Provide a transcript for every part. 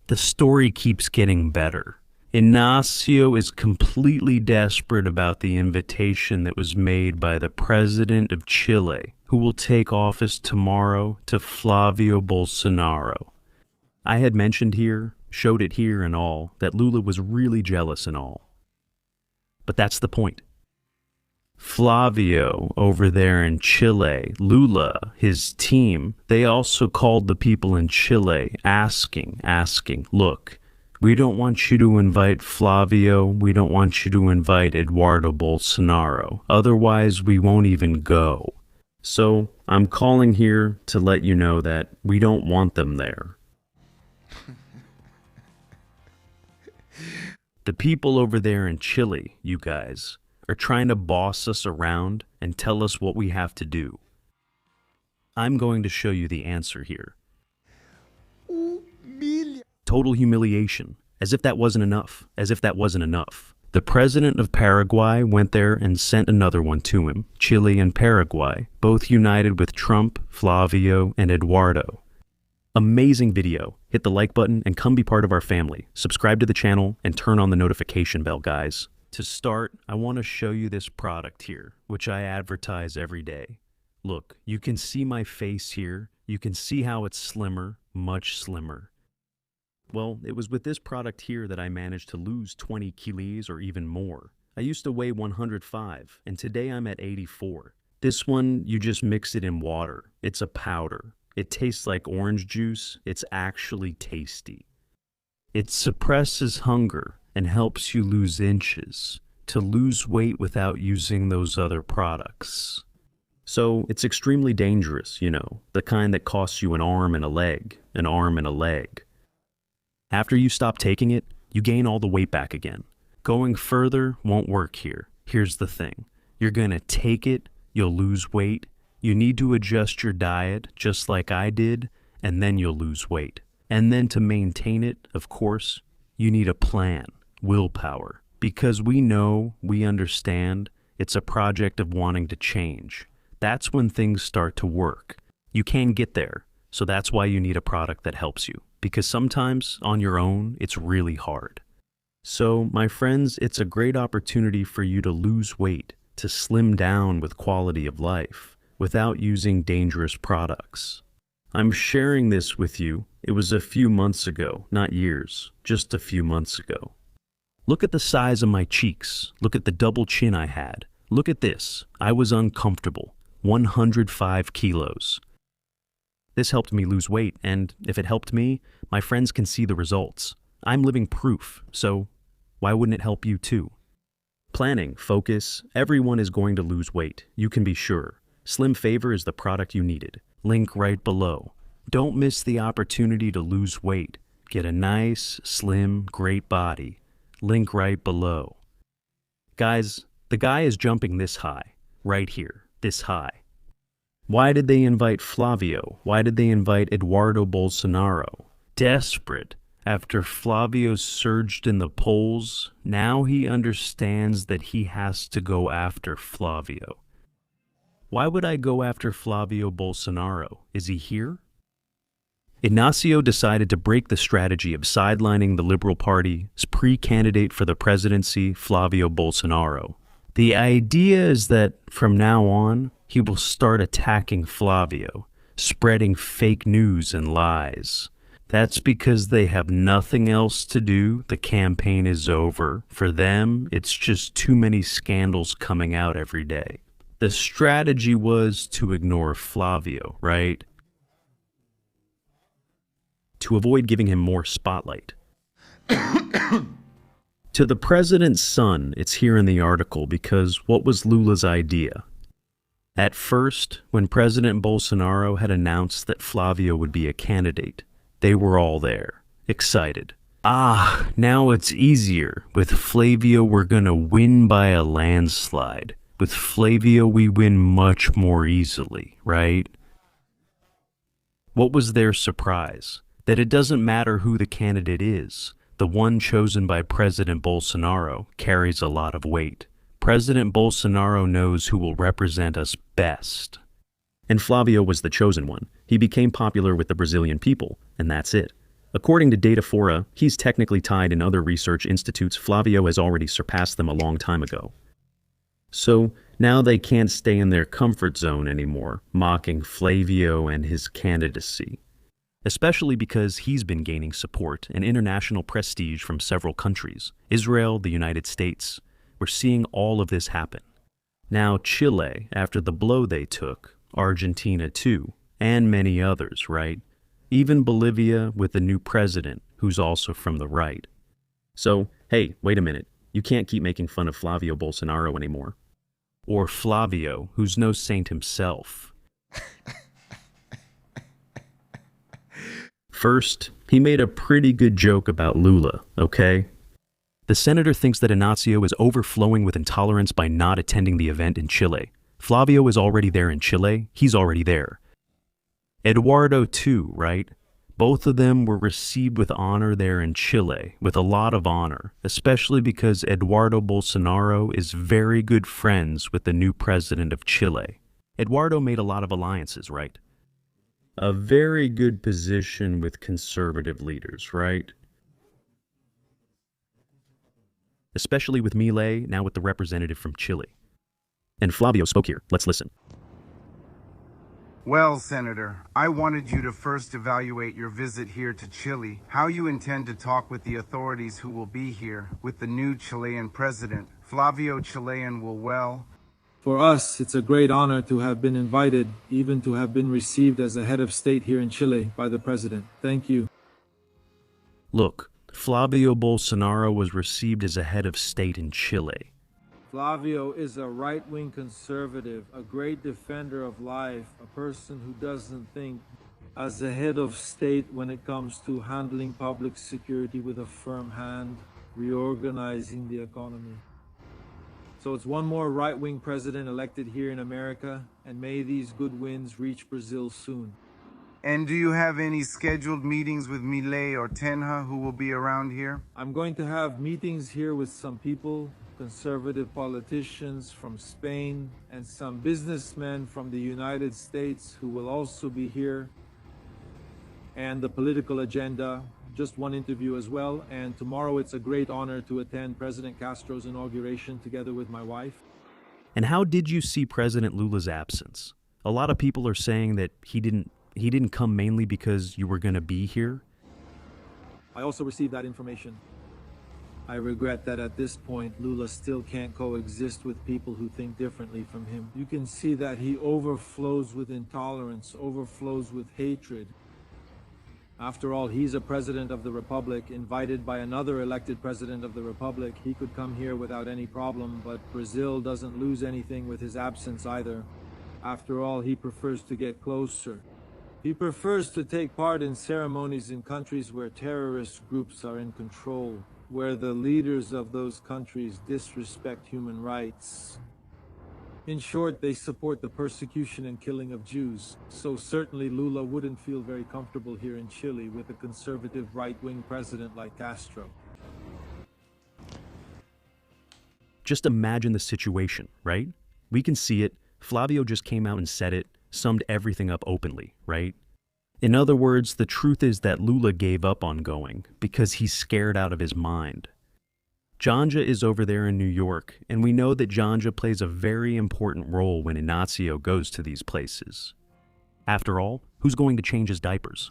the story keeps getting better. Ignacio is completely desperate about the invitation that was made by the president of Chile, who will take office tomorrow, to Flavio Bolsonaro. I had mentioned here, showed it here and all, that Lula was really jealous and all. But that's the point. Flavio over there in Chile, Lula, his team, they also called the people in Chile asking, look, we don't want you to invite Flavio, we don't want you to invite Eduardo Bolsonaro, otherwise we won't even go. So I'm calling here to let you know that we don't want them there. The people over there in Chile, you guys, are trying to boss us around and tell us what we have to do. I'm going to show you the answer here. Total humiliation, as if that wasn't enough, The president of Paraguay went there and sent another one to him, Chile and Paraguay, both united with Trump, Flavio, and Eduardo. Amazing video. Hit the like button and come be part of our family. Subscribe to the channel and turn on the notification bell, guys. To start, I want to show you this product here, which I advertise every day. Look, you can see my face here. You can see how it's slimmer, much slimmer. Well, it was with this product here that I managed to lose 20 kilos or even more. I used to weigh 105, and today I'm at 84. This one, you just mix it in water. It's a powder. It tastes like orange juice. It's actually tasty. It suppresses hunger and helps you lose inches, to lose weight without using those other products. So it's extremely dangerous, you know, the kind that costs you an arm and a leg. After you stop taking it, you gain all the weight back again. Going further won't work here. Here's the thing. You're gonna take it, you'll lose weight, you need to adjust your diet just like I did, and then you'll lose weight. And then to maintain it, of course, you need a plan. Willpower, because we understand, it's a project of wanting to change. That's when things start to work. You can get there, so that's why you need a product that helps you, because sometimes on your own, it's really hard. So, my friends, it's a great opportunity for you to lose weight, to slim down with quality of life, without using dangerous products. I'm sharing this with you. It was a few months ago, not years, just a few months ago. Look at the size of my cheeks. Look at the double chin I had. Look at this. I was uncomfortable. 105 kilos. This helped me lose weight, and if it helped me, my friends can see the results. I'm living proof, so why wouldn't it help you too? Planning, focus, everyone is going to lose weight, you can be sure. Slim Favor is the product you needed. Link right below. Don't miss the opportunity to lose weight. Get a nice, slim, great body. Link right below. Guys, the guy is jumping this high, right here, this high. Why did they invite Flavio? Why did they invite Eduardo Bolsonaro? Desperate. After Flavio surged in the polls, now he understands that he has to go after Flavio. Why would I go after Flavio Bolsonaro? Is he here? Ignacio decided to break the strategy of sidelining the Liberal Party's pre-candidate for the presidency, Flavio Bolsonaro. The idea is that from now on, he will start attacking Flavio, spreading fake news and lies. That's because they have nothing else to do. The campaign is over. For them, it's just too many scandals coming out every day. The strategy was to ignore Flavio, right? To avoid giving him more spotlight. To the president's son, it's here in the article because what was Lula's idea? At first, when President Bolsonaro had announced that Flavio would be a candidate, they were all there, excited. Now it's easier. With Flavio, we're gonna win by a landslide. With Flavio, we win much more easily, right? What was their surprise? That it doesn't matter who the candidate is. The one chosen by President Bolsonaro carries a lot of weight. President Bolsonaro knows who will represent us best. And Flavio was the chosen one. He became popular with the Brazilian people, and that's it. According to Datafora, he's technically tied in other research institutes. Flavio has already surpassed them a long time ago. So now they can't stay in their comfort zone anymore, mocking Flavio and his candidacy. Especially because he's been gaining support and international prestige from several countries, Israel, the United States. We're seeing all of this happen. Now Chile, after the blow they took, Argentina too, and many others, right? Even Bolivia with a new president who's also from the right. So, hey, wait a minute. You can't keep making fun of Flavio Bolsonaro anymore. Or Flavio, who's no saint himself. First, he made a pretty good joke about Lula, okay? The senator thinks that Ignacio is overflowing with intolerance by not attending the event in Chile. Flavio is already there in Chile. He's already there. Eduardo too, right? Both of them were received with honor there in Chile, with a lot of honor, especially because Eduardo Bolsonaro is very good friends with the new president of Chile. Eduardo made a lot of alliances, right? A very good position with conservative leaders, right? Especially with Milei, now with the representative from Chile. And Flavio spoke here. Let's listen. Well, Senator, I wanted you to first evaluate your visit here to Chile, how you intend to talk with the authorities who will be here, with the new Chilean president. Flavio Chilean will well. For us, it's a great honor to have been invited, even to have been received as a head of state here in Chile by the president. Thank you. Look, Flavio Bolsonaro was received as a head of state in Chile. Flavio is a right-wing conservative, a great defender of life, a person who doesn't think as a head of state when it comes to handling public security with a firm hand, reorganizing the economy. So it's one more right-wing president elected here in America, and may these good winds reach Brazil soon. And do you have any scheduled meetings with Milei or Tenja who will be around here? I'm going to have meetings here with some people, conservative politicians from Spain, and some businessmen from the United States who will also be here. And the political agenda, just one interview as well. And tomorrow it's a great honor to attend President Castro's inauguration together with my wife. And how did you see President Lula's absence? A lot of people are saying that he didn't come mainly because you were going to be here. I also received that information. I regret that at this point, Lula still can't coexist with people who think differently from him. You can see that he overflows with intolerance, overflows with hatred. After all, he's a president of the Republic, invited by another elected president of the Republic. He could come here without any problem, but Brazil doesn't lose anything with his absence either. After all, he prefers to get closer. He prefers to take part in ceremonies in countries where terrorist groups are in control, where the leaders of those countries disrespect human rights. In short, they support the persecution and killing of Jews. So certainly Lula wouldn't feel very comfortable here in Chile with a conservative right-wing president like Castro. Just imagine the situation, right? We can see it. Flavio just came out and said it, summed everything up openly, right? In other words, the truth is that Lula gave up on going because he's scared out of his mind. Janja is over there in New York, and we know that Janja plays a very important role when Ignacio goes to these places. After all, who's going to change his diapers?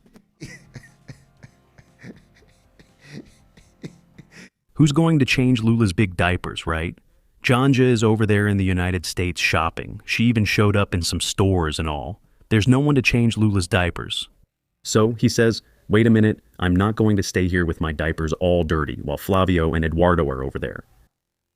Who's going to change Lula's big diapers, right? Janja is over there in the United States shopping. She even showed up in some stores and all. There's no one to change Lula's diapers. So he says, wait a minute, I'm not going to stay here with my diapers all dirty while Flavio and Eduardo are over there.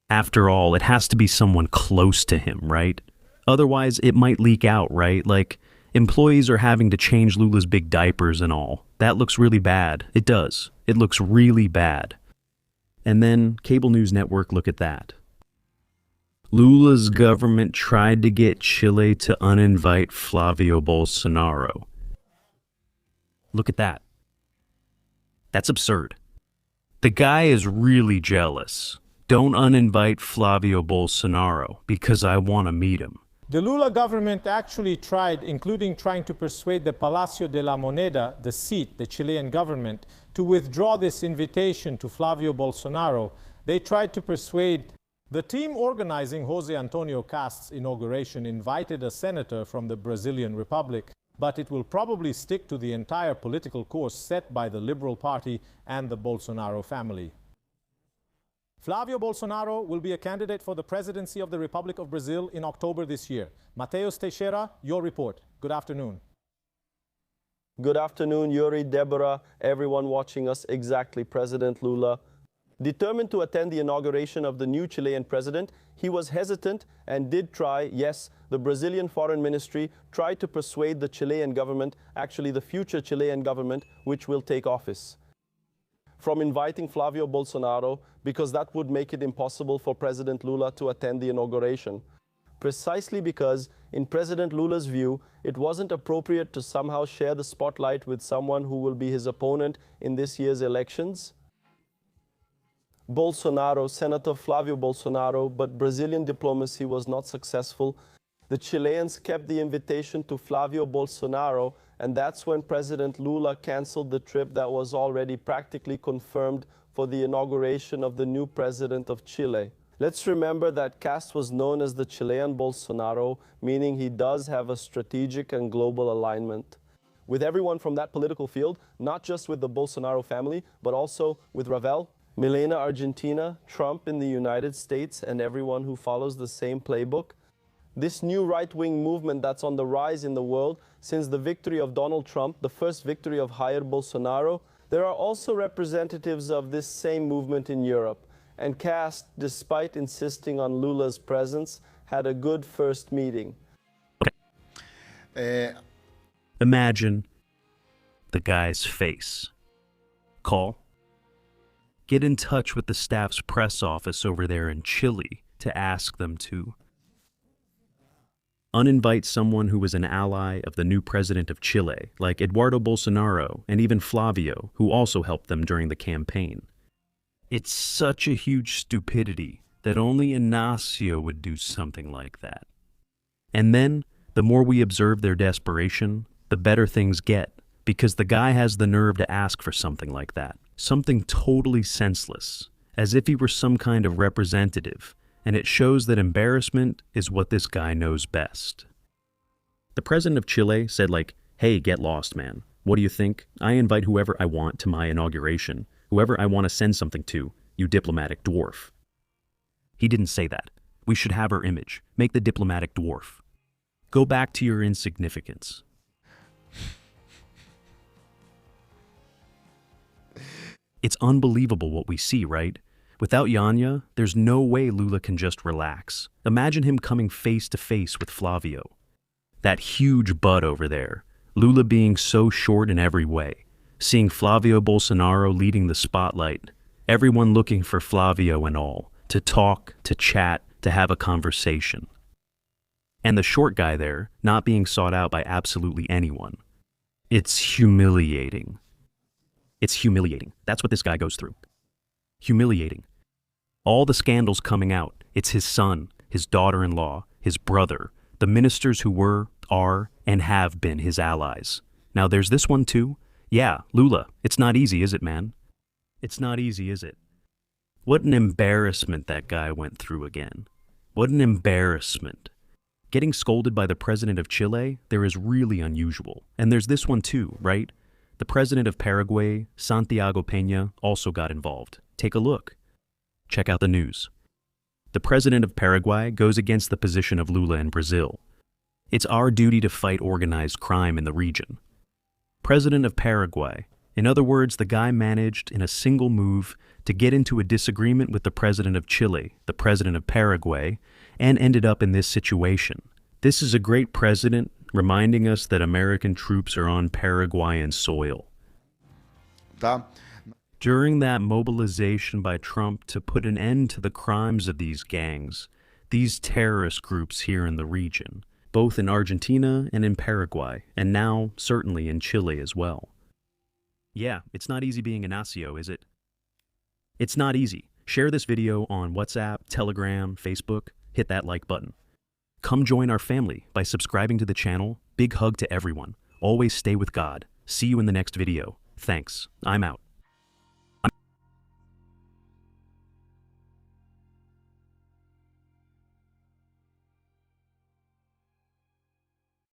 After all, it has to be someone close to him, right? Otherwise, it might leak out, right? Like, employees are having to change Lula's big diapers and all. That looks really bad. It does. It looks really bad. And then, cable news network, look at that. Lula's government tried to get Chile to uninvite Flavio Bolsonaro. Look at that. That's absurd. The guy is really jealous. Don't uninvite Flavio Bolsonaro because I want to meet him. The Lula government actually tried, including trying to persuade the Palacio de la Moneda, the seat, the Chilean government, to withdraw this invitation to Flavio Bolsonaro. They tried to persuade. The team organizing Jose Antonio Cast's inauguration invited a senator from the Brazilian Republic, but it will probably stick to the entire political course set by the Liberal Party and the Bolsonaro family. Flávio Bolsonaro will be a candidate for the presidency of the Republic of Brazil in October this year. Mateus Teixeira, your report. Good afternoon. Good afternoon, Yuri, Deborah, everyone watching us. Exactly, President Lula. Determined to attend the inauguration of the new Chilean president, he was hesitant and did try, yes, the Brazilian Foreign Ministry tried to persuade the Chilean government, actually the future Chilean government, which will take office, from inviting Flavio Bolsonaro, because that would make it impossible for President Lula to attend the inauguration. Precisely because, in President Lula's view, it wasn't appropriate to somehow share the spotlight with someone who will be his opponent in this year's elections. Bolsonaro, Senator Flavio Bolsonaro, but Brazilian diplomacy was not successful. The Chileans kept the invitation to Flavio Bolsonaro, and that's when President Lula canceled the trip that was already practically confirmed for the inauguration of the new president of Chile. Let's remember that Cast was known as the Chilean Bolsonaro, meaning he does have a strategic and global alignment with everyone from that political field, not just with the Bolsonaro family, but also with Ravel, Milena, Argentina, Trump in the United States, and everyone who follows the same playbook. This new right-wing movement that's on the rise in the world since the victory of Donald Trump, the first victory of Jair Bolsonaro, there are also representatives of this same movement in Europe. And Cast, despite insisting on Lula's presence, had a good first meeting. Imagine the guy's face. Call. Get in touch with the staff's press office over there in Chile to ask them to uninvite someone who was an ally of the new president of Chile, like Eduardo Bolsonaro and even Flavio, who also helped them during the campaign. It's such a huge stupidity that only Inácio would do something like that. And then, the more we observe their desperation, the better things get, because the guy has the nerve to ask for something like that. Something totally senseless, as if he were some kind of representative, and it shows that embarrassment is what this guy knows best. The president of Chile said like, hey, get lost, man. What do you think? I invite whoever I want to my inauguration, whoever I want to send something to, you diplomatic dwarf. He didn't say that. We should have our image. Make the diplomatic dwarf. Go back to your insignificance. It's unbelievable what we see, right? Without Yanya, there's no way Lula can just relax. Imagine him coming face to face with Flavio. That huge butt over there. Lula being so short in every way. Seeing Flavio Bolsonaro leading the spotlight. Everyone looking for Flavio and all. To talk, to chat, to have a conversation. And the short guy there, not being sought out by absolutely anyone. It's humiliating. It's humiliating. That's what this guy goes through. Humiliating. All the scandals coming out. It's his son, his daughter-in-law, his brother, the ministers who were, are, and have been his allies. Now there's this one too. Yeah, Lula. It's not easy, is it, man? It's not easy, is it? What an embarrassment that guy went through again. What an embarrassment. Getting scolded by the president of Chile, there is really unusual. And there's this one too, right? The president of Paraguay, Santiago Peña, also got involved. Take a look. Check out the news. The president of Paraguay goes against the position of Lula in Brazil. It's our duty to fight organized crime in the region. President of Paraguay. In other words, the guy managed in a single move to get into a disagreement with the president of Chile, the president of Paraguay, and ended up in this situation. This is a great president, reminding us that American troops are on Paraguayan soil. During that mobilization by Trump to put an end to the crimes of these gangs, these terrorist groups here in the region, both in Argentina and in Paraguay, and now certainly in Chile as well. Yeah, it's not easy being Inácio, is it? It's not easy. Share this video on WhatsApp, Telegram, Facebook. Hit that like button. Come join our family by subscribing to the channel. Big hug to everyone. Always stay with God. See you in the next video. Thanks. I'm out.